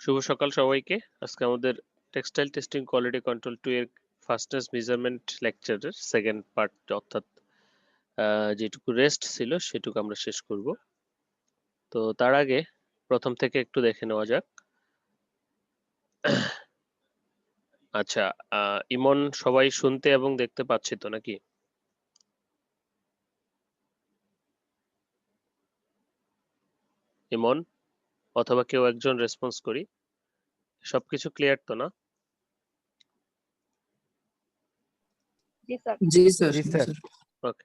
শুভ সকাল সবাইকে। আজকে আমাদের টেক্সটাইল টেস্টিং কোয়ালিটি কন্ট্রোল 2 এর ফাস্টনেস মেজারমেন্ট লেকচারের সেকেন্ড পার্ট অর্থাৎ যেটুকু রেস্ট ছিল সেটুকু আমরা শেষ করব। তো তার আগে প্রথম থেকে একটু দেখে নেওয়া যাক। আচ্ছা, ইমন সবাই শুনতে এবং দেখতে পাচ্ছি তো নাকি? ইমন অথবা কেউ একজন রেসপন্স করি। সবকিছু ক্লিয়ার তো না? জি স্যার। জি স্যার। ওকে।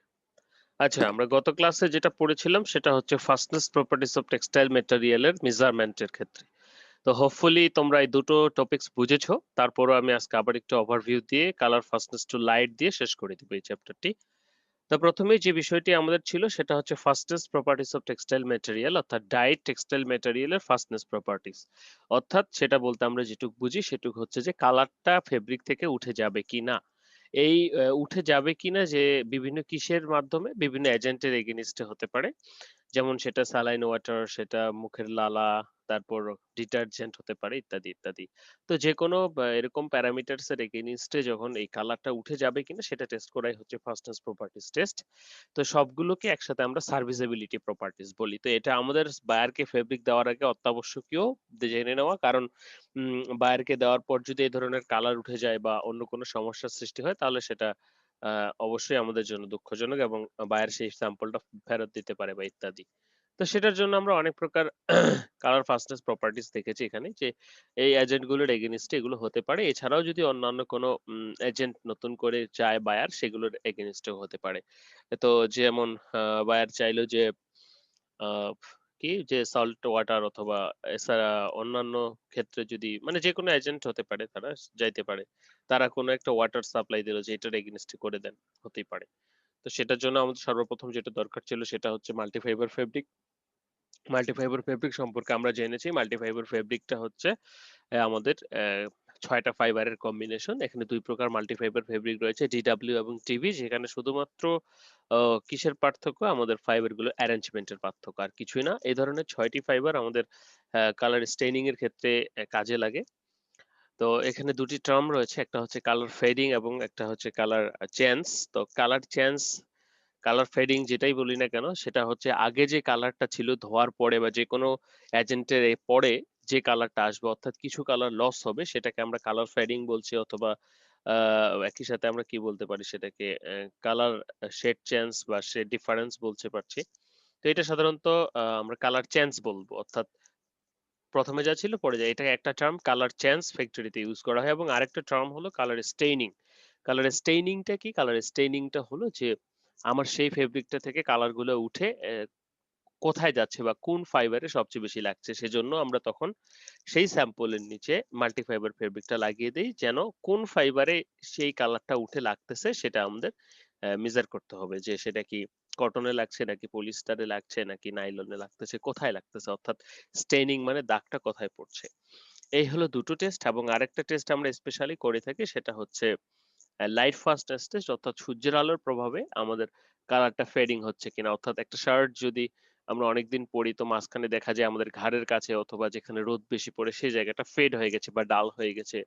আচ্ছা, আমরা গত ক্লাসে যেটা পড়েছিলাম সেটা হচ্ছে ফাস্টনেস প্রপার্টিজ অফ টেক্সটাইল মেটেরিয়ালের মেজারমেন্টের ক্ষেত্রে। তো হোপফুলি তোমরা এই দুটো টপিকস বুঝেছো। তারপরও আমি আজকে আবার একটু ওভারভিউ দিয়ে কালার ফাস্টনেস টু লাইট দিয়ে শেষ করে দিব এই চ্যাপ্টারটি। তো প্রথমেই যে বিষয়টি আমাদের ছিল সেটা হচ্ছে fastness properties of textile material অর্থাৎ ডাইট টেক্সটাইল ম্যাটেরিয়ালের ফাস্টনেস প্রপার্টিস। অর্থাৎ সেটা বলতে আমরা যেটুকু বুঝি সেটুকু হচ্ছে যে কালারটা ফেব্রিক থেকে উঠে যাবে কিনা। এই উঠে যাবে কিনা যে বিভিন্ন কিসের মাধ্যমে, বিভিন্ন এজেন্টের এগেনিস্টে হতে পারে। যেমন সেটা স্যালাইন ওয়াটার, সেটা মুখের লালা, তারপর ডিটারজেন্ট হতে পারে ইত্যাদি ইত্যাদি। তো যে কোনো এরকম প্যারামিটারস এর এগেইনস্টে যখন এই কালারটা উঠে যাবে কিনা সেটা টেস্ট করাই হচ্ছে ফাস্টনেস প্রপার্টিস টেস্ট। তো সবগুলোকে একসাথে আমরা সার্ভিসেবিলিটি প্রপার্টিস বলি। তো এটা আমাদের বায়ারকে ফেব্রিক দেওয়ার আগে অত্যাবশ্যকীয় জেনে নেওয়া, কারণ বায়ারকে দেওয়ার পর যদি এই ধরনের কালার উঠে যায় বা অন্য কোনো সমস্যার সৃষ্টি হয় তাহলে সেটা অবশ্যই আমাদের জন্য দুঃখজনক এবং বায়ার সেই স্যাম্পলটা ফেরত দিতে পারে বা ইত্যাদি। তো সেটার জন্য আমরা অনেক প্রকার কালার ফাস্টনেস প্রপার্টিস দেখেছি এখানে, যে এই এজেন্ট গুলোর এগেনিস্টে এগুলো হতে পারে। এছাড়াও যদি অন্যান্য কোনো এজেন্ট নতুন করে চায় বায়ার, সেগুলোর এগেনিস্টেও হতে পারে। তো যেমন বায়ার চাইলো যে আহ, কি যে সল্ট ওয়াটার অথবা এছাড়া অন্যান্য ক্ষেত্রে যদি মানে যে কোনো এজেন্ট হতে পারে, তারা যাইতে পারে, তারা কোনো একটা ওয়াটার সাপ্লাই দিল যে এটার এগেনিস্টে করে দেন, হতেই পারে। তো সেটার জন্য আমাদের সর্বপ্রথম যেটা দরকার ছিল সেটা হচ্ছে মাল্টিফাইবার ফেব্রিক। মাল্টিফাইবার ফেব্রিক সম্পর্কে আমরা জেনেছি। মাল্টিফাইবার ফেব্রিকটা হচ্ছে আমাদের 6টা ফাইবারের কম্বিনেশন। এখানে দুই প্রকার মাল্টিফাইবার ফেব্রিক রয়েছে, ডিডব্লিউ এবং টিভি, যেখানে শুধুমাত্র কিসের পার্থক্য, আমাদের ফাইবার গুলো অ্যারেঞ্জমেন্টের পার্থক্য, আর কিছুই না। এই ধরনের 6টি ফাইবার আমাদের কালার স্টেইনিং এর ক্ষেত্রে কাজে লাগে। তো এখানে দুটি টার্ম রয়েছে, একটা হচ্ছে কালার ফেডিং এবং একটা হচ্ছে কালার চেঞ্জ। তো কালার চেঞ্জ, কালার ফেডিং যেটাই বলি না কেন, সেটা হচ্ছে আগে যে কালারটা ছিল ধোয়ার পরে বা যে কোনো এজেন্টের পরে যে কালারটা আসবে, অর্থাৎ কিছু কালার লস হবে, সেটাকে আমরা কালার ফেডিং বলছি। অথবা একই সাথে আমরা কি বলতে পারি সেটাকে, কালার শেড চেঞ্জ বা শেড ডিফারেন্স বলতে পারছি। তো এটা সাধারণত আমরা কালার চেঞ্জ বলবো, অর্থাৎ প্রথমে যা ছিল পরে যায়। এটা একটা টার্ম কালার চেঞ্জ ফ্যাক্টরিতে ইউজ করা হয়, এবং আরেকটা টার্ম হলো কালার স্টেইনিং। কালার স্টেইনিংটা কি? কালার স্টেইনিংটা হলো যে আমার সেই ফেব্রিকটা থেকে কালার গুলো উঠে কোথায় যাচ্ছে বা কোন ফাইবারে সবচেয়ে বেশি লাগছে, সেজন্য আমরা তখন সেই স্যাম্পলের নিচে মাল্টিফাইবার ফেব্রিকটা লাগিয়ে দিই, যেন কোন ফাইবারে সেই কালারটা উঠে লাগতেছে সেটা আমাদের মেজার করতে হবে, যে সেটা কি কটনে লাগছে নাকি পলিস্টারে লাগছে নাকি নাইলনে লাগতেছে, কোথায় লাগতেছে, অর্থাৎ স্টেইনিং মানে দাগটা কোথায় পড়ছে। এই হলো দুটো টেস্ট, এবং আরেকটা টেস্ট আমরা স্পেশালি করে থাকি, সেটা হচ্ছে লাইট ফাস্টনেস টেস্ট, অর্থাৎ সূর্যের আলোর প্রভাবে আমাদের কালারটা ফেডিং হচ্ছে কিনা। অর্থাৎ একটা শার্ট যদি আমরা অনেকদিন পরি, তো মাঝখানে দেখা যায় আমাদের ঘাড়ের কাছে অথবা যেখানে রোদ বেশি পড়ে সেই জায়গাটা ফেড হয়ে গেছে বা ডাল হয়ে গেছে।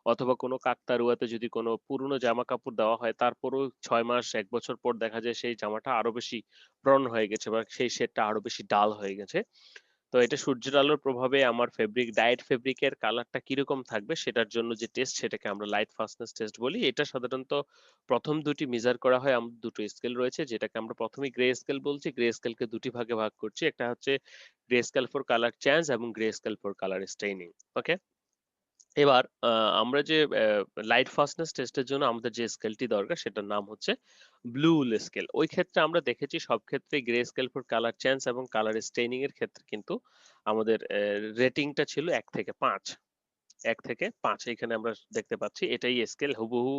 অথবা কোনো কাকতাড়ুয়াতে যদি কোনো পুরনো জামা কাপড় দেওয়া হয়, তারপরও 6 মাস 1 বছর পর দেখা যায় সেই জামাটা আরো বেশি ব্রন হয়ে গেছে বা সেই শেডটা আরো বেশি ডাল হয়ে গেছে। তো এটা সূর্যের আলোর প্রভাবে আমার ফেব্রিক, ডায়েট ফেব্রিকের কালারটা কিরকম থাকবে সেটার জন্য যে টেস্ট, সেটাকে আমরা লাইট ফাস্টনেস টেস্ট বলি। এটা সাধারণত প্রথম দুটি মেজার করা হয়, আমাদের দুটো স্কেল রয়েছে, যেটাকে আমরা প্রথমেই গ্রে স্কেল বলছি। গ্রে স্কেলকে দুটি ভাগে ভাগ করছি, একটা হচ্ছে grey scale for colour change এবং grey scale for colour staining. Okay, এবার আমরা যে লাইট ফাস্টনেস টেস্টের জন্য আমাদের যে স্কেলটি দরকার সেটার নাম হচ্ছে ব্লু উল স্কেল। ওই ক্ষেত্রে আমরা দেখেছি সব ক্ষেত্রে grey scale for colour change এবং কালার স্টেইনিং এর ক্ষেত্রে কিন্তু আমাদের রেটিংটা ছিল 1 থেকে 5। 1 থেকে 5 এখানে আমরা দেখতে পাচ্ছি, এটাই স্কেল হুবহু।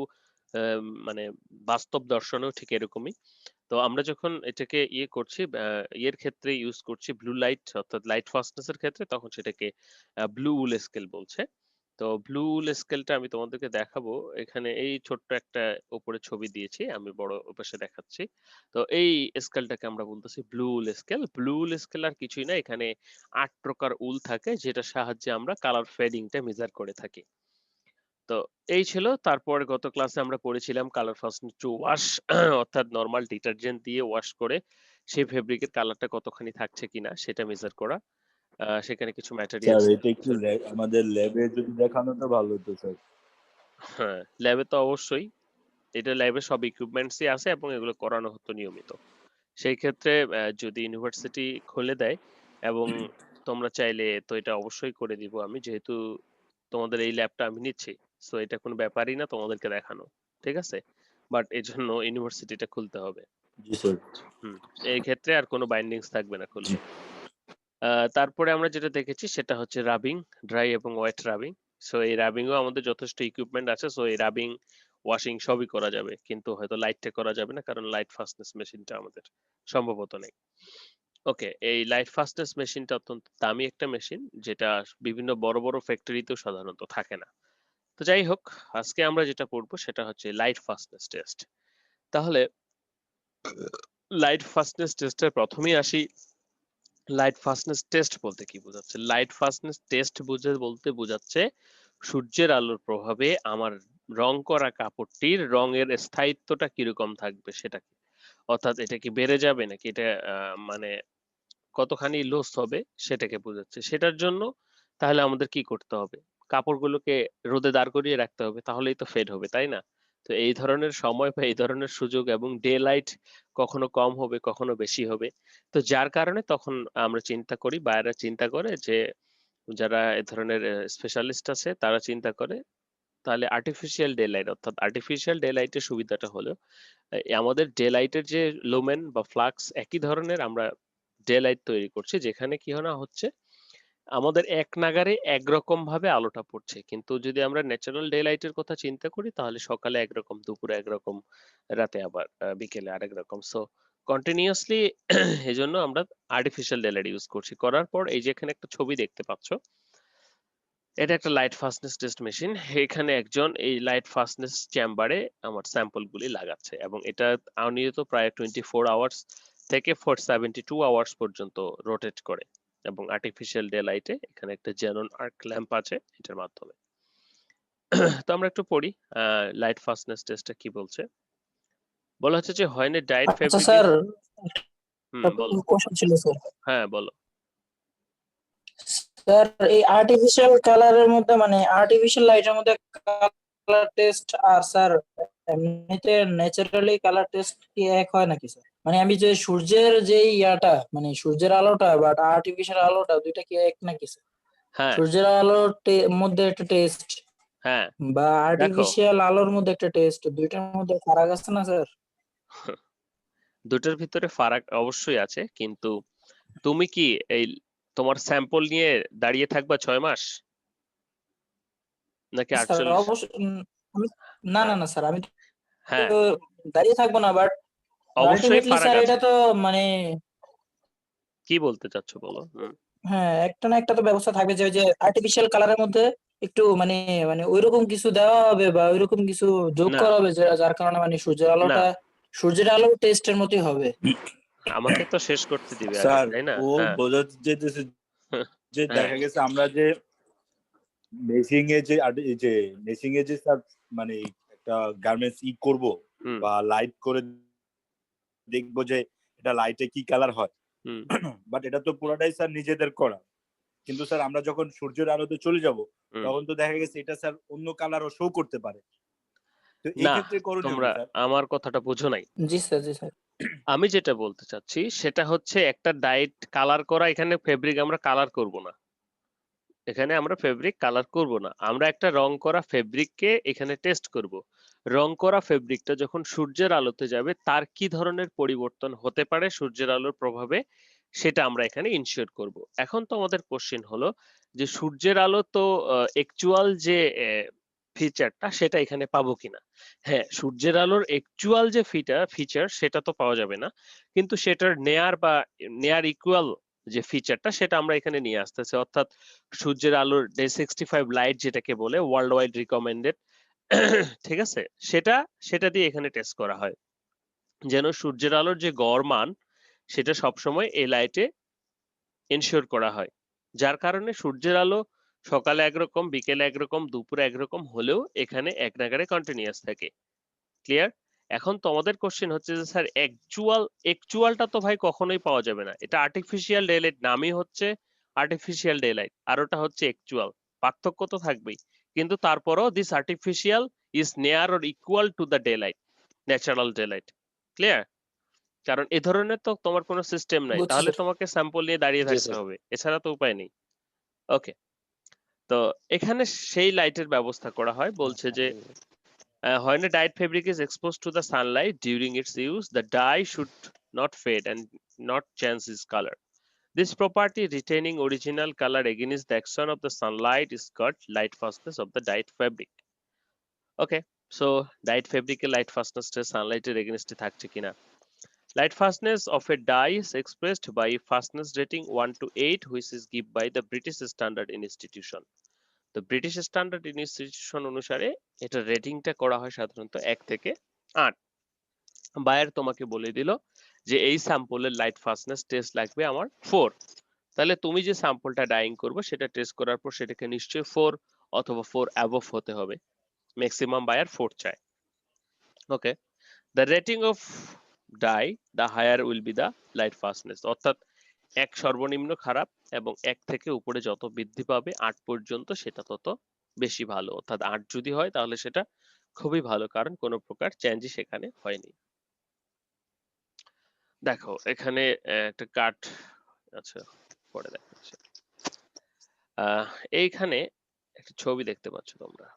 মানে বাস্তব দর্শনেও ঠিক এরকমই। তো আমরা যখন এটাকে ইয়ে করছি, ইয়ের ক্ষেত্রে ইউজ করছি ব্লু লাইট অর্থাৎ লাইট ফাস্টনেস এর ক্ষেত্রে, তখন সেটাকে ব্লু উল স্কেল বলছে। তো ব্লু স্কেলটা আমি তোমাদেরকে দেখাবো। এখানে এই ছোট্ট একটা উপরে ছবি দিয়েছি, আমি বড় পাশে দেখাচ্ছি। তো এই স্কেলটাকে আমরা বলতেছি ব্লু স্কেল। ব্লু স্কেল আর কিছুই না, এখানে 8 প্রকার উল থাকে যেটার সাহায্যে আমরা কালার ফেডিংটা মেজার করে থাকি। তো এই ছিল। তারপর গত ক্লাসে আমরা পড়েছিলাম কালার ফাস্টনেস টু ওয়াশ অর্থাৎ নরমাল ডিটারজেন্ট দিয়ে ওয়াশ করে সেই ফেব্রিকের কালারটা কতখানি থাকছে কিনা সেটা মেজার করা। সেখানে কিছু স্যার ম্যাটেরিয়ালস এটা একটু আমাদের ল্যাবে যদি দেখানো তো ভালো হতো স্যার। হ্যাঁ, ল্যাবে তো অবশ্যই। এটা ল্যাবে সব ইকুইপমেন্টসই আছে এবং এগুলো করানো হতো নিয়মিত। সেই ক্ষেত্রে যদি ইউনিভার্সিটি খুলে দেয় এবং তোমরা চাইলে তো এটা অবশ্যই করে দিব আমি, যেহেতু তোমাদের এই ল্যাবটা আমি নিচ্ছি। সো এটা কোনো ব্যাপারই না তোমাদেরকে দেখানো, ঠিক আছে? বাট এর জন্য ইউনিভার্সিটিটা খুলতে হবে। জি স্যার। এই ক্ষেত্রে আর কোনো বাইন্ডিংস থাকবে না জি খুললে। তারপরে আমরা যেটা দেখেছি সেটা হচ্ছে রাবিং, ড্রাই এবং ওয়েট রাবিং। সো এই রাবিংও আমাদের যথেষ্ট ইকুইপমেন্ট আছে। সো এই রাবিং, ওয়াশিং সবই করা যাবে, কিন্তু হয়তো লাইটটা করা যাবে না কারণ লাইট ফাস্টনেস মেশিনটা আমাদের সম্ভবত নেই। ওকে, এই লাইট ফাস্টনেস মেশিনটা অত্যন্ত দামি একটা মেশিন, যেটা বিভিন্ন বড় বড় ফ্যাক্টরিতেও সাধারণত থাকে না। তো যাই হোক, আজকে আমরা যেটা পড়বো সেটা হচ্ছে লাইট ফাস্টনেস টেস্ট। তাহলে লাইট ফাস্টনেস টেস্টের প্রথমেই আসি। লাইট ফাস্টনেস টেস্ট বলতে কি বোঝাচ্ছে? লাইট ফাস্টনেস টেস্ট বলতে বোঝাচ্ছে সূর্যের আলোর প্রভাবে আমার রং করা কাপড়টির রঙের স্থায়িত্বটা কিরকম থাকবে সেটাকে, অর্থাৎ এটা কি বেড়ে যাবে নাকি এটা মানে কতখানি লস হবে সেটাকে বোঝাচ্ছে। সেটার জন্য তাহলে আমাদের কি করতে হবে? কাপড়গুলোকে রোদে দাঁড় করিয়ে রাখতে হবে, তাহলেই তো ফেড হবে, তাই না? তো এই ধরনের সময় বা এই ধরনের সুযোগ এবং ডে লাইট কখনো কম হবে কখনো বেশি হবে। তো যার কারণে তখন আমরা চিন্তা করি বা এরা চিন্তা করে যে যারা এ ধরনের স্পেশালিস্ট আছে তারা চিন্তা করে তাহলে আর্টিফিশিয়াল ডে লাইট, অর্থাৎ আর্টিফিশিয়াল ডে লাইটের সুবিধাটা হলো আমাদের ডে লাইটের যে লুমেন বা ফ্লাক্স একই ধরনের আমরা ডে লাইট তৈরি করছি, যেখানে কি না হচ্ছে আমাদের এক নাগারে একরকম ভাবে আলোটা পড়ছে। কিন্তু যদি আমরা ন্যাচারাল ডে লাইটের কথা চিন্তা করি তাহলে সকালে একরকম, দুপুরে একরকম, রাতে আবার বিকেলে আরেক রকম। সো কন্টিনিউয়াসলি এই জন্য আমরা আর্টিফিশিয়াল ডে লাইট ইউজ করছি। করার পর এই যে এখানে একটা ছবি দেখতে পাচ্ছ, এটা একটা লাইট ফাস্টনেস টেস্ট মেশিন। এখানে একজন এই লাইট ফাস্টনেস চেম্বারে আমার স্যাম্পল গুলি লাগাচ্ছে এবং এটা অনিয়মিত প্রায় 24 আওয়ার্স থেকে 472 আওয়ার্স পর্যন্ত রোটেট করে এবং আর্টিফিশিয়াল ডে লাইটে এখানে একটা জেনন আর্ক ল্যাম্প আছে এটার মাধ্যমে। তো আমরা একটু পড়ি লাইট ফাস্টনেস টেস্টটা কি বলছে। বলা হচ্ছে যে হোয়েন এ ডাইড আচ্ছা ফেব্রিক স্যার, বলো। কোশ্চেন ছিল স্যার। হ্যাঁ বলো। স্যার এই আর্টিফিশিয়াল কালারের মধ্যে মানে আর্টিফিশিয়াল লাইটের মধ্যে কালার টেস্ট আর স্যার এমনিতে ন্যাচারালি কালার টেস্ট কি এক হয় নাকি স্যার? মানে আমি যে সূর্যের যে ইয়াটা মানে সূর্যের আলোটা বাট আর্টিফিশিয়াল আলোটা দুইটা কি এক নাকি স্যার? হ্যাঁ সূর্যের আলোর মধ্যে একটা টেস্ট হ্যাঁ বা দেখো, আর্টিফিশিয়াল আলোর মধ্যে একটা টেস্ট, দুইটার মধ্যে ফারাক আছে না স্যার? দুটোর ভিতরে ফারাক অবশ্যই আছে, কিন্তু তুমি কি এই তোমার স্যাম্পল নিয়ে দাঁড়িয়ে থাকবা 6 মাস নাকি স্যার 48? অবশ্যই না হ্যাঁ না না স্যার, আমি হ্যাঁ, তো দাঁড়িয়ে থাকবো না, বাট অবশ্যই আলটিমেটলি ফারাক স্যার এটা আছে। তো মানে কি বলতে চাচ্ছ বলো। হ্যাঁ একটা না একটা তো ব্যবস্থা থাকবে যে ওই যে আর্টিফিশিয়াল কালারের মধ্যে একটু মানে মানে ওইরকম কিছু দেওয়া হবে বা ওইরকম কিছু যোগ না করা হবে যার কারণে মানে না, সূর্যের আলো টেস্টের মতোই হবে। আমাকে তো শেষ করতে দিবে আগে, স্যার তাই না? ও হ্যাঁ বোঝাতে যেতেছে যে হ্যাঁ দেখা গেছে আমরা যে মেশিং এ যে এই যে মেশিং এ যে স্যার মানে একটা গার্মেন্টস করব হুম বা লাইট করে দেখবো যে এটা লাইটে কি কালার হয়, হুম বাট এটা তো পুরোটাই স্যার নিজেদের করা। কিন্তু স্যার আমরা যখন সূর্যের আলোতে চলে যাব হুম তখন তো দেখা গেছে এটা স্যার অন্য কালারও শো করতে পারে। তো এই না, ক্ষেত্রে করণীয় কি তোমরা স্যার? আমার কথাটা বুঝো নাই। জি স্যার, জি স্যার। আমি যেটা বলতে চাচ্ছি সেটা হচ্ছে একটা ডাইট কালার করা, এখানে ফেব্রিক আমরা কালার করব না। এখানে আমরা ফেব্রিক কালার করব না, আমরা একটা রং করা ফেব্রিককে এখানে টেস্ট করব। রং করা ফেব্রিকটা যখন সূর্যের আলোতে যাবে তার কি ধরনের পরিবর্তন হতে পারে সূর্যের আলোর প্রভাবে, সেটা আমরা এখানে ইনশিওর করব। এখন তো আমাদের কোশ্চেন হলো যে সূর্যের আলো তো অ্যাকচুয়াল যে ফিচারটা সেটা এখানে পাবো কিনা। হ্যাঁ, সূর্যের আলোর অ্যাকচুয়াল যে ফিচার সেটা তো পাওয়া যাবে না, কিন্তু সেটার নেয়ার বা নেয়ার ইকুয়াল যে ফিচারটা সেটা আমরা এখানে নিয়ে আসতেছি, অর্থাৎ সূর্যের আলোর ডে 65 লাইট যেটাকে বলে ওয়ার্ল্ড ওয়াইড রিকমেন্ডেড, ঠিক আছে, সেটা সেটা দিয়ে এখানে টেস্ট করা হয় যেন সূর্যের আলোর যে গড় মান সেটা সবসময় এই লাইটে এনশিওর করা হয়, যার কারণে সূর্যের আলো সকালে একরকম, বিকেলে একরকম, দুপুরে একরকম হলেও এখানে এক নাগাড়ে কন্টিনিউয়াস থাকে। ক্লিয়ার? এখন তোমাদের কোশ্চেন হচ্ছে যে স্যার অ্যাকচুয়ালটা তো ভাই কখনোই পাওয়া যাবে না, এটা আর্টিফিশিয়াল ডেলাইট, নামই হচ্ছে আর্টিফিশিয়াল ডেলাইট আর ওটা হচ্ছে অ্যাকচুয়াল, পার্থক্য তো থাকবেই, কিন্তু তারপরও দিস আর্টিফিশিয়াল ইজ নেয়ার or equal to the delight, natural delight. Clear? কারণ এ ধরনের তো তোমার কোনো সিস্টেম নাই, বুঝছি তাহলে স্যার। তোমাকে স্যাম্পল নিয়ে দাঁড়িয়ে জি থাকতে স্যার। হবে, এছাড়া তো উপায় নেই। ওকে, তো এখানে সেই লাইটের ব্যবস্থা করা হয়, বলছে যে when a dyed fabric is exposed to the sunlight during its use, the dye should not fade and not change its color. This property, retaining original color against the action of the sunlight, is called light fastness of the dyed fabric. Okay, so dyed fabric এর light fastness টা sunlight এর against এ থাকছে কিনা। Light fastness of a dye is expressed by fastness rating 1 to 8, which is given by the British Standard Institution. তো British standard institution অনুসারে এটা রেটিংটা করা হয় সাধারণত 1 থেকে 8। বায়ার তোমাকে বলে দিল যে এই স্যাম্পলের লাইট ফাস্টনেস টেস্ট লাগবে আমার 4, তাহলে তুমি যে স্যাম্পলটা ডাইং করবে সেটা টেস্ট করার পর সেটাকে নিশ্চয়ই 4 অথবা 4 অ্যাবভ হতে হবে, ম্যাক্সিমাম বায়ার 4 চায়। Okay, the rating of dye the higher will be the light fastness, অর্থাৎ 1 সর্বনিম্ন খারাপ এবং 1 থেকে উপরে যত বৃদ্ধি পাবে 8 পর্যন্ত সেটা তত বেশি ভালো, অর্থাৎ 8 যদি হয় তাহলে সেটা খুবই ভালো, কারণ কোনো প্রকার চেঞ্জই সেখানে হয়নি। দেখো এখানে একটা কাট, আচ্ছা পরে দেখাচ্ছি। এইখানে একটা ছবি দেখতে পাচ্ছ তোমরা,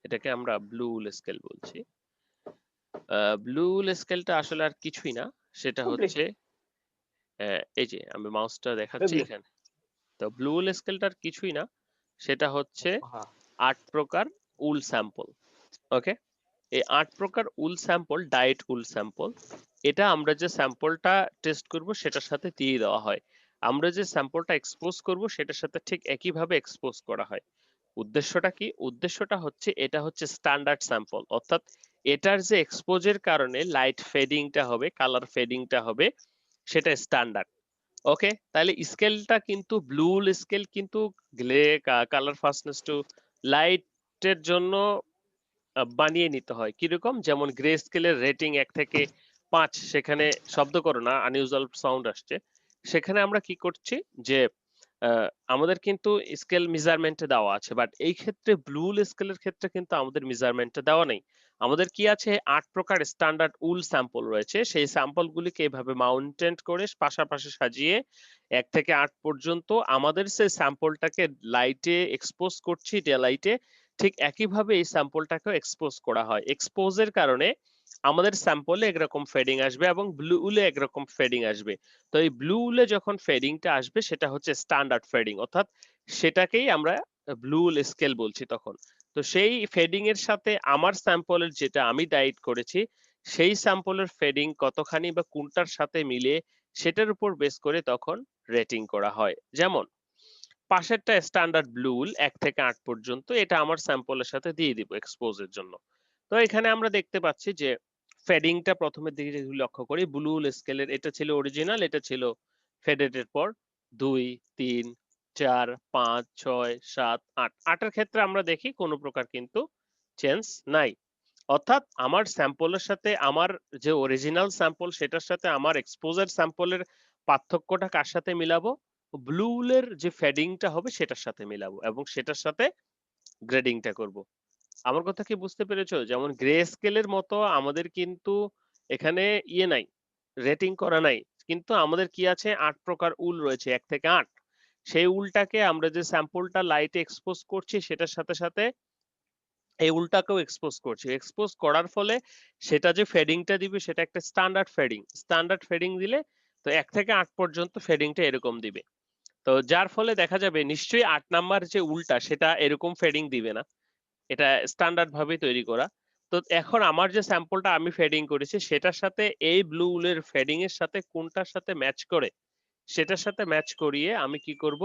এটাকে আমরা ব্লু উল স্কেল বলছি। ব্লু উল স্কেলটা আসলে আর কিছুই না, সেটা হচ্ছে এই যে আমি মাউসটা দেখাচ্ছি এখানে, তো ব্লু উল স্কেলটার কিছুই না, সেটা হচ্ছে 8 প্রকার উল স্যাম্পল। ওকে, এই 8 প্রকার উল স্যাম্পল, ডায়েট উল স্যাম্পল, এটা আমরা যে স্যাম্পলটা টেস্ট করব সেটার সাথে দিয়ে দেওয়া হয়, আমরা যে স্যাম্পলটা এক্সপোজ করব সেটার সাথে ঠিক একইভাবে এক্সপোজ করা হয়। উদ্দেশ্যটা কি? উদ্দেশ্যটা হচ্ছে এটা হচ্ছে স্ট্যান্ডার্ড স্যাম্পল, অর্থাৎ এটার যে এক্সপোজের কারণে লাইট ফেডিংটা হবে, কালার ফেডিংটা হবে, সেটা স্ট্যান্ডার্ড। ওকে, তাহলে স্কেলটা কিন্তু ব্লু স্কেল কিন্তু গ্লে কালার ফাস্টনেস টু লাইটের জন্য বানিয়ে নিতে হয়। কিরকম? যেমন গ্রে স্কেলের রেটিং 1 থেকে 5, সেখানে শব্দ করো না, আনইউজুয়াল সাউন্ড আসছে, সেখানে আমরা কি করছি যে আমাদের কিন্তু স্কেল মেজারমেন্টে দেওয়া আছে, বাট এই ক্ষেত্রে ব্লু স্কেলের ক্ষেত্রে কিন্তু আমাদের মেজারমেন্টে দেওয়া নেই। আমাদের কি আছে? 8 প্রকার স্ট্যান্ডার্ড উল স্যাম্পল রয়েছে, সেই স্যাম্পল গুলিকে এভাবে মাউন্টেড করে পাশাপাশি সাজিয়ে 1 থেকে 8 পর্যন্ত আমাদের সেই স্যাম্পলটাকে লাইটে এক্সপোজ করছি, ডে লাইটে, ঠিক একইভাবে এই স্যাম্পলটাকেও এক্সপোজ করা হয়। এক্সপোজের কারণে আমাদের স্যাম্পলে একরকম ফেডিং আসবে এবং ব্লু উলে একরকম ফেডিং আসবে। তো এই ব্লু উলে যখন ফেডিংটা আসবে সেটা হচ্ছে স্ট্যান্ডার্ড ফেডিং, অর্থাৎ সেটাকেই আমরা ব্লু উল স্কেল বলছি তখন। তো সেই ফেডিং এর সাথে আমার স্যাম্পলের যেটা আমি ডাইট করেছি সেই স্যাম্পলের ফেডিং কতখানি বা কোনটার সাথে মিলে সেটার উপর বেস করে তখন রেটিং করা হয়। যেমন পাশেরটা স্ট্যান্ডার্ড ব্লু উল 1 থেকে 8 পর্যন্ত, এটা আমার স্যাম্পলের সাথে দিয়ে দিব এক্সপোজের জন্য। তো এখানে আমরা দেখতে পাচ্ছি যে ফেডিংটা প্রথমের দিকে যদি লক্ষ্য করি, ব্লু উল স্কেলের এটা ছিল অরিজিনাল, এটা ছিল ফেডেডের পর 2, 3, 4, 5, 6, 7, 8, 8 এর ক্ষেত্রে আমরা দেখি কোনো প্রকার কিন্তু চেঞ্জ নাই, অর্থাৎ আমার স্যাম্পলের সাথে আমার যে অরিজিনাল স্যাম্পল সেটার সাথে আমার এক্সপোজার স্যাম্পলের পার্থক্যটা কার সাথে মিলাবো? ব্লু উলের যে ফেডিংটা হবে সেটার সাথে মিলাবো এবং সেটার সাথে গ্রেডিংটা করব। আমার কথা কি বুঝতে পেরেছো? যেমন গ্রে স্কেলের মতো আমাদের কিন্তু এখানে নাই, রেটিং করা নাই, কিন্তু আমাদের কি আছে? 8 প্রকার উল রয়েছে 1 থেকে 8, সেই উলটাকে আমরা যে স্যাম্পলটা লাইটে এক্সপোজ করছি সেটার সাথে সাথে এই উলটাকেও এক্সপোজ করছি, এক্সপোজ করার ফলে সেটা যে ফেডিংটা দিবে সেটা একটা স্ট্যান্ডার্ড ফেডিং দিলে তো 1 থেকে 8 পর্যন্ত ফেডিংটা এরকম দিবে। তো যার ফলে দেখা যাবে নিশ্চয়ই 8 নাম্বার যে উলটা সেটা এরকম ফেডিং দিবে না, এটা স্ট্যান্ডার্ড ভাবে তৈরি করা। তো এখন আমার যে স্যাম্পলটা আমি ফেডিং করেছি সেটার সাথে এই ব্লু উলের ফেডিং এর সাথে কোনটার সাথে ম্যাচ করে সেটার সাথে ম্যাচ করিয়ে আমি কি করব,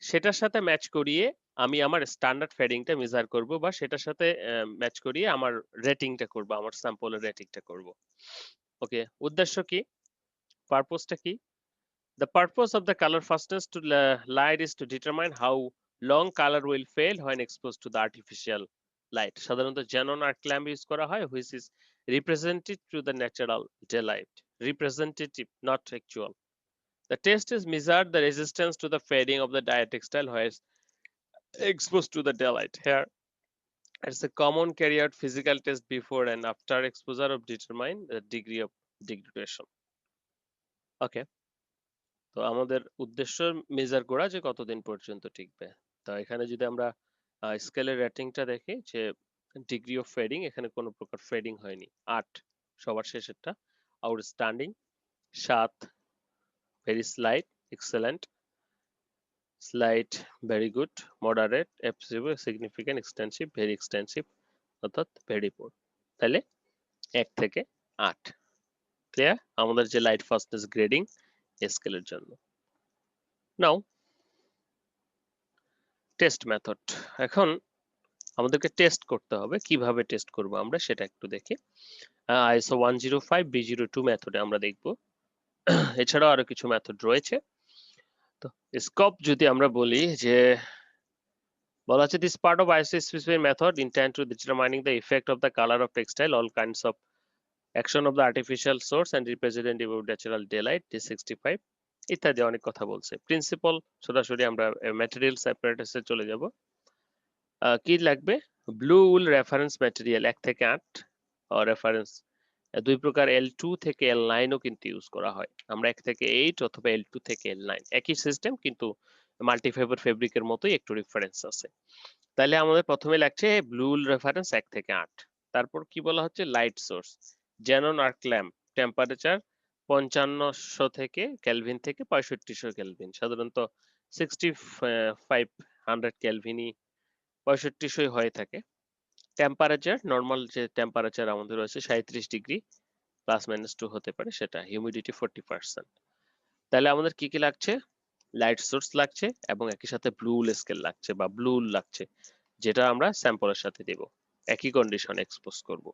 সেটার সাথে ম্যাচ করিয়ে আমি আমার স্ট্যান্ডার্ড ফেডিংটা মেজার করব, বা সেটার সাথে ম্যাচ করিয়ে আমার রেটিংটা করব, আমার স্যাম্পলের রেটিংটা করব। ওকে, উদ্দেশ্য কি, পারপোজটা কি? The purpose of the color fastness to light is to determine how long color will fail when exposed to the artificial light. সাধারণত xenon arc lamp ইউজ করা হয়, which is represented to the natural daylight. Representative, not actual. The test is measured the resistance to the fading of the diatextile when exposed to the daylight. Here, it's a common carried out physical test before and after exposure of determine the degree of degradation. Okay. তো আমাদের উদ্দেশ্য measure করা যে কতদিন পর্যন্ত টিকবে। তো এখানে যদি আমরা স্কেলের রেটিংটা দেখি যে ডিগ্রি অফ ফেডিং, এখানে কোনো প্রকার ফেডিং হয়নি, 8 সবার শেষেরটা। Outstanding 7, very slight excellent, slight very good, moderate absolute significant extensive very extensive, অর্থাৎ ভেরি পুর। তাহলে 1 থেকে 8 ক্লিয়ার আমাদের যে লাইট ফাস্টনেস গ্রেডিং স্কেলের জন্য। নাও টেস্ট মেথড, এখন আমাদেরকে টেস্ট করতে হবে, কিভাবে টেস্ট করব আমরা সেটা একটু দেখি। ISO 105 B02 মেথডে আমরা দেখব। এছাড়াও আরো কিছু মেথড রয়েছে। তো স্কোপ যদি আমরা বলি যে বলা আছে this part of ISO specific method intend to determining the effect of the color of textile all kinds of action of the artificial source and representative of natural daylight D65 ইত্যাদি অনেক কথা বলছে। প্রিন্সিপাল সরাসরি আমরা materials অ্যাপারেটাসে চলে যাব। কি লাগবে, ব্লু উল রেফারেন্স ম্যাটেরিয়াল 1 থেকে 8 রেফারেন্স, দুই প্রকার L2 থেকে L9 ও কিন্তু ইউজ করা হয়। আমরা 1 থেকে 8 অথবা L2 থেকে L9 একই সিস্টেম, কিন্তু মাল্টিফাইবার ফেব্রিকের মতোই একটু ডিফারেন্স আছে। তাহলে আমাদের প্রথমে লাগছে ব্লু উল রেফারেন্স 1 থেকে 8। তারপর কি বলা হচ্ছে, light source xenon arc lamp temperature 5500 থেকে কেলভিন থেকে 6500 কেলভিন, সাধারণত 6500 কেলভিনই 6500 হয়ে থাকে। টেম্পারেচার নরমাল যে টেম্পারেচার আমাদের রয়েছে 37 ডিগ্রি, প্লাস মাইনাস 2 হতে পারে, সেটা হিউমিডিটি 40%। তাহলে আমাদের কি কি লাগছে, লাইট সোর্স লাগছে এবং একই সাথে ব্লু স্কেল লাগছে বা ব্লু লাগছে, যেটা আমরা স্যাম্পলের সাথে দেব, একই কন্ডিশন এক্সপোজ করব।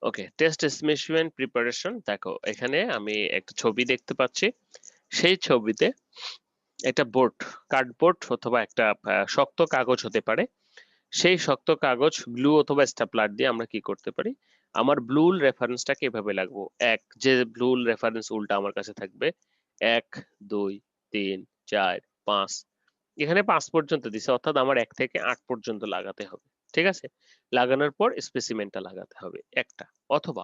ওকে, টেস্ট এস্টিমেশন প্রিপারেশন, দেখো এখানে আমি একটা ছবি দেখতে পাচ্ছি। সেই ছবিতে একটা বোর্ড, কার্ডবোর্ড অথবা একটা শক্ত কাগজ হতে পারে। সেই শক্ত কাগজ গ্লু অথবা স্ট্যাপলার দিয়ে আমরা কি করতে পারি, আমার ব্লু রেফারেন্সটাকে এভাবে লাগবো। এক যে ব্লু রেফারেন্স উলটা আমার কাছে থাকবে 1 2 3 4 5, এখানে 5 পর্যন্ত দিছে, অর্থাৎ আমার 1 থেকে 8 পর্যন্ত লাগাতে হবে। ঠিক আছে, লাগানোর পর স্পেসিমেনটা লাগাতে হবে একটা, অথবা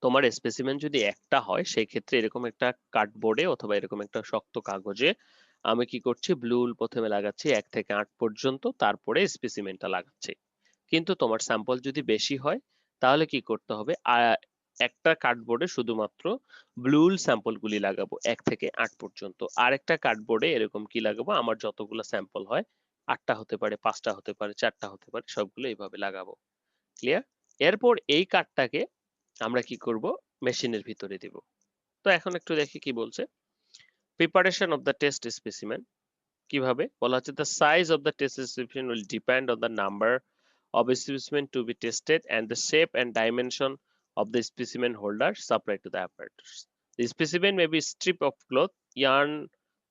তোমার স্পেসিমেন যদি একটা হয় সেই ক্ষেত্রে এরকম একটা কার্ডবোর্ডে অথবা এরকম একটা শক্ত কাগজে আমি কি করছি, ব্লু প্রথমে লাগাচ্ছি 1 থেকে 8 পর্যন্ত, তারপরে স্পেসিমেনটা লাগাচ্ছি। কিন্তু তোমার স্যাম্পল যদি বেশি হয় তাহলে কি করতে হবে, একটা কার্ডবোর্ডে শুধুমাত্র ব্লু স্যাম্পল গুলি লাগাবো 1 থেকে 8 পর্যন্ত, আর একটা কার্ডবোর্ডে এরকম কি লাগাবো, আমার যতগুলো স্যাম্পল হয় 8টা হতে পারে, 5টা হতে পারে, 4টা হতে পারে, সবগুলো এইভাবে লাগাবো। ক্লিয়ার? এরপর এই কার্ডটাকে আমরা কি করব, মেশিনের ভিতরে দিব। তো এখন একটু দেখি কি বলছে। Preparation of the test specimen, কিভাবে বলা হচ্ছে, the size of the test specimen will depend on the number of specimen to be tested and the shape and dimension of the specimen holder supplied to the apparatus. The specimen may be strip of cloth, yarn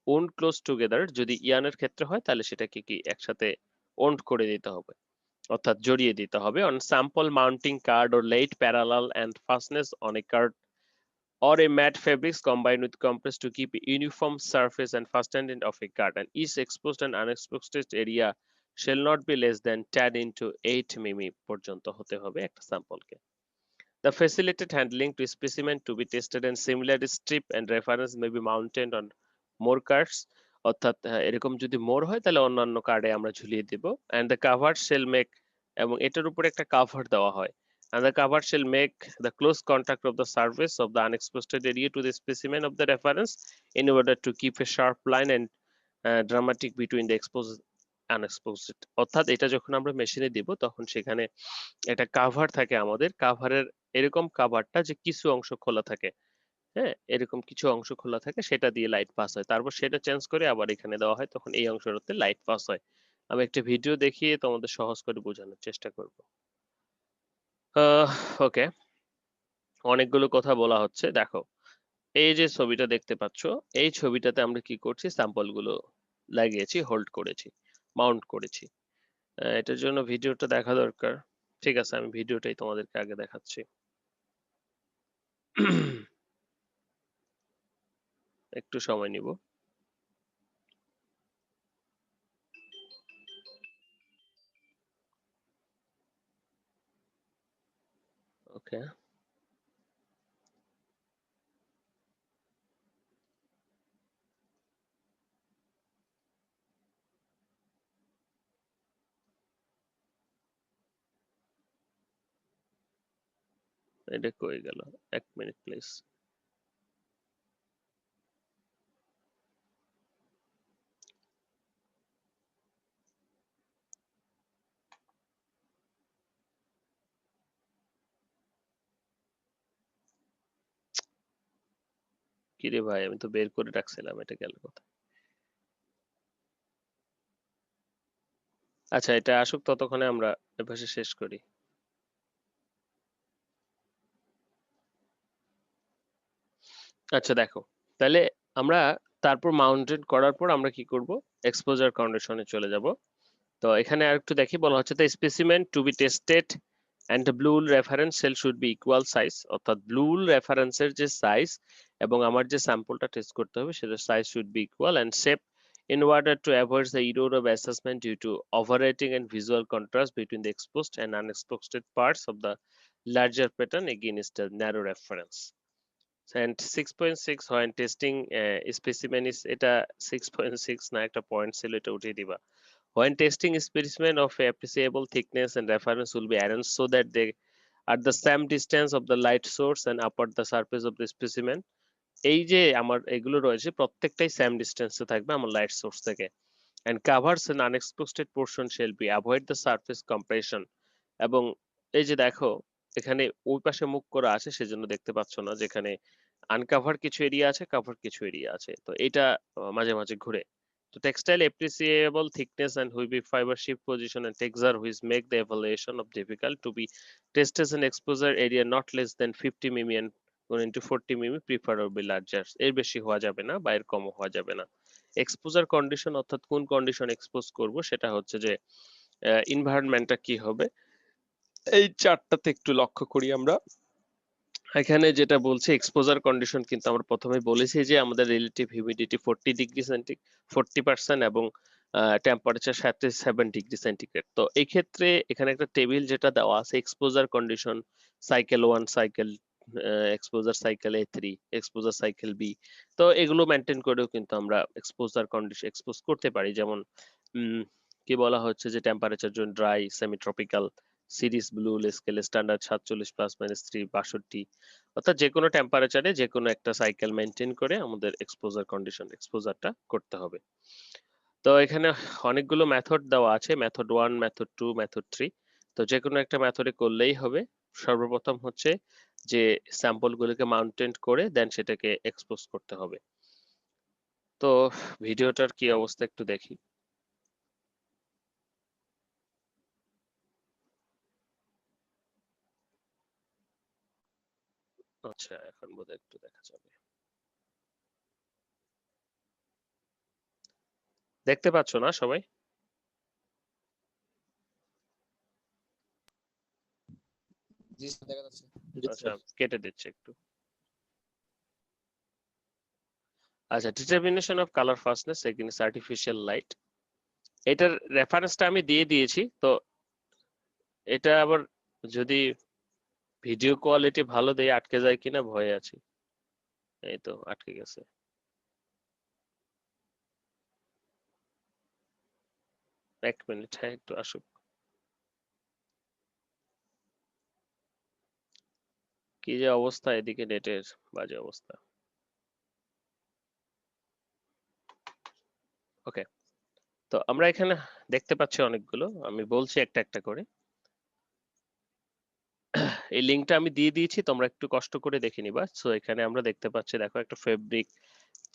wound close together, যদি ইয়ার্নের ক্ষেত্রে হয় তাহলে সেটাকে কি একসাথে owned করে দিতে হবে, অর্থাৎ জড়িয়ে দিতে হবে, on sample mounting card or laid parallel and fastness on a card or a matte fabrics combined with compress to keep a uniform surface and fastened of a card, and each exposed and unexposed area shall not be less than 10 into 8 mm পর্যন্ত হতে হবে একটা স্যাম্পলকে। The facilitated handling to specimen to be tested and similar strip and reference may be mounted on more cards, অর্থাৎ এরকম যদি মোর হয় তাহলে অন্যান্য কার্ডে আমরা ঝুলিয়ে দেব, and the cover shall make, এবং এটার উপরে একটা কভার দেওয়া হয়, and the cover shall make the close contact of the surface of the unexposed area to the specimen of the reference in order to keep a sharp line and dramatic between the exposed আনএক্সপোজড। অর্থাৎ এটা যখন আমরা মেশিনে দিব তখন সেখানে একটা cover থাকে, আমাদের কাভারের এরকম কাভারটা যে কিছু অংশ খোলা থাকে, হ্যাঁ, এরকম কিছু অংশ খোলা থাকে, সেটা দিয়ে লাইট পাস হয়, তারপর সেটা চেঞ্জ করে আবার এখানে দেওয়া হয়, তখন এই অংশটাতে লাইট পাস হয়। আমি একটা ভিডিও দেখিয়ে তোমাদের সহজ করে বোঝানোর চেষ্টা করব। ওকে, অনেকগুলো কথা বলা হচ্ছে। দেখো, এই যে ছবিটা দেখতে পাচ্ছ, এই ছবিটাতে আমরা কি করছি, স্যাম্পল গুলো লাগিয়েছি, হোল্ড করেছি, মাউন্ট করেছি। এটার জন্য ভিডিওটা দেখা দরকার। ঠিক আছে, আমি ভিডিওটাই তোমাদেরকে আগে দেখাচ্ছি। একটু সময় নিব। ওকে, এটা কই গেল? 1 মিনিট প্লিজ। কিরে ভাই, আমি তো বের করে রাখছিলাম, এটা গেল কোথায়? আচ্ছা, এটা আসুক, ততক্ষণে আমরা এপাশে শেষ করি। আচ্ছা দেখো, তাহলে আমরা তারপর মাউন্টেড করার পর আমরা কি করব, এক্সপোজার কন্ডিশনে চলে যাব। তো এখানে আরেকটু দেখি, বলা হচ্ছে the specimen to be tested and blue reference cell should be equal size, অর্থাৎ ব্লু রেফারেন্সের যে সাইজ এবং আমার যে স্যাম্পলটা টেস্ট করতে হবে সেটা size should be equal and shape in order to avoid the error of assessment due to overrating and visual contrast between the exposed and unexposed parts of the larger pattern against the narrow reference. And 6.6 when testing specimen is এটা 6.6 না, একটা point ছিল, এটা উঠিয়ে দিবা। When testing specimen of appreciable thickness and reference will be arranged so that they are the same distance of the light source and upper the surface of the specimen. এই যে আমার এগুলো রয়েছে প্রত্যেকটাই সেম ডিস্টেন্সে থাকবে আমার লাইট সোর্স থেকে। and covers an unexposed portion shall be avoid the surface compression। এবং এই যে দেখো, এখানে ওই পাশে মুখ করা আছে সেজন্য দেখতে পাচ্ছ না, যেখানে আনকাভার কিছু এরিয়া আছে, কাভার কিছু এরিয়া আছে, তো এটা মাঝে মাঝে ঘুরে। তো textile appreciable thickness and wavy fiber shift position and texture which make the evaluation of difficult to be tested an exposure area not less than 50 mm and 1 into 40 mm preferably larger। এর বেশি হওয়া যাবে না বা এর কমও হওয়া যাবে না। এক্সপোজার কন্ডিশন অর্থাৎ কোন কন্ডিশন এক্সপোজ করব, সেটা হচ্ছে যে এনভায়রনমেন্টটা কি হবে, এই চারটাতে একটু লক্ষ্য করি আমরা। এখানে যেটা বলছে এক্সপোজার কন্ডিশন, কিন্তু আমরা প্রথমে বলেছি যে আমাদের রিলেটিভ হিউমিডিটি 40 ডিগ্রি সেন্টিগ্রেড 40% এবং টেম্পারেচার 7 ডিগ্রি সেন্টিগ্রেড। তো এই ক্ষেত্রে এখানে একটা টেবিল যেটা দেওয়া আছে, exposure condition cycle 1, cycle exposure cycle A3, exposure cycle B। তো এগুলো মেনটেন করেও কিন্তু আমরা এক্সপোজার কন্ডিশন এক্সপোজ করতে পারি। যেমন কি বলা হচ্ছে যে temperature zone dry, semi tropical, series blue scale standard 47+-3 62। অর্থাৎ যে কোনো টেম্পারেচারে যে কোনো একটা সাইকেল মেনটেন করে আমাদের এক্সপোজার কন্ডিশন এক্সপোজারটা করতে হবে। তো এখানে অনেকগুলো মেথড দেওয়া আছে, মেথড 1, মেথড 2, মেথড 3। তো যে কোনো একটা মেথডে করলেই হবে। সর্বপ্রথম হচ্ছে যে স্যাম্পল গুলোকে মাউন্টেন করে দেন সেটাকে এক্সপোজ করতে হবে। তো ভিডিওটার কি অবস্থা একটু দেখি। আচ্ছা, এখন বোধহয় একটু দেখা যাবে। দেখতে পাচ্ছ না সবাই? জি স্যার, দেখা যাচ্ছে। আচ্ছা, কেটে দিচ্ছে একটু। আচ্ছা, determination of colour fastness against artificial light, এটার রেফারেন্সটা আমি দিয়ে দিয়েছি। তো এটা আবার যদি ভিডিও কোয়ালিটি ভালো দেয় আটকে যায় কিনা ভয়ে আছি। এই তো আটকে গেছে। এক মিনিট, হ্যাঁ একটু আসুক। কি যে অবস্থা, এদিকে নেটের বাজে অবস্থা। ওকে, তো আমরা এখানে দেখতে পাচ্ছি অনেকগুলো, আমি বলছি একটা একটা করে। এই লিঙ্কটা আমি দিয়ে দিয়েছি, তোমরা একটু কষ্ট করে দেখে নিবা। সো এখানে আমরা দেখতে পাচ্ছি, দেখো একটা ফেব্রিক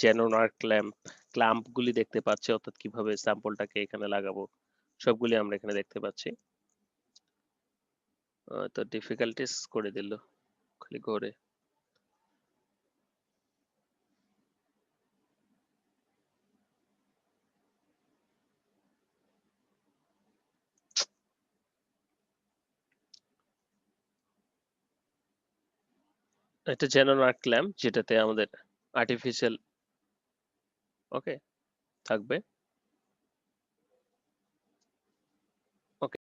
জেনোনার ক্ল্যাম্প গুলি দেখতে পাচ্ছি, অর্থাৎ কিভাবে স্যাম্পলটাকে এখানে লাগাবো সবগুলি আমরা এখানে দেখতে পাচ্ছি। তো ডিফিকাল্টিস করে দিল খালি ঘরে। এটা জেনোনার ক্ল্যাম্প, যেটাতে আমাদের আর্টিফিশিয়াল ওকে থাকবে।